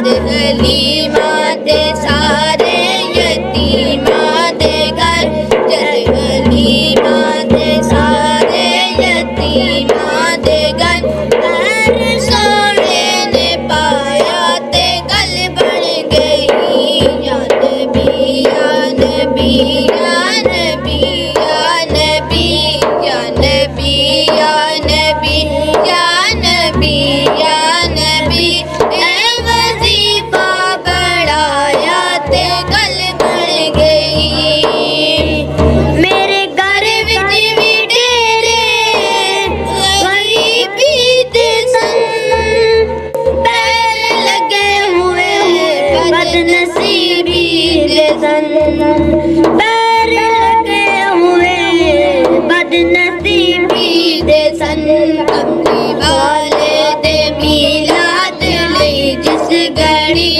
हलीमा दे सारे यतीमां दे घर, जद हलीमा दे सारे यतीमां दे घर, घर सोने ने पाया ते गल बन गई। या नबी या नबी या नबी या नबी या नबी या नबी या नबी या नबी, ए वजीफा बढ़ाया ते गल बन गई। मेरे घर विच भी डेरे गरीबी दे सन, पैर लगे हुए बदनसीबी दे सन, पैर लगे हुए बदनसीबी दे सन। कमली वाले दे मीलाद लई जिस घड़ी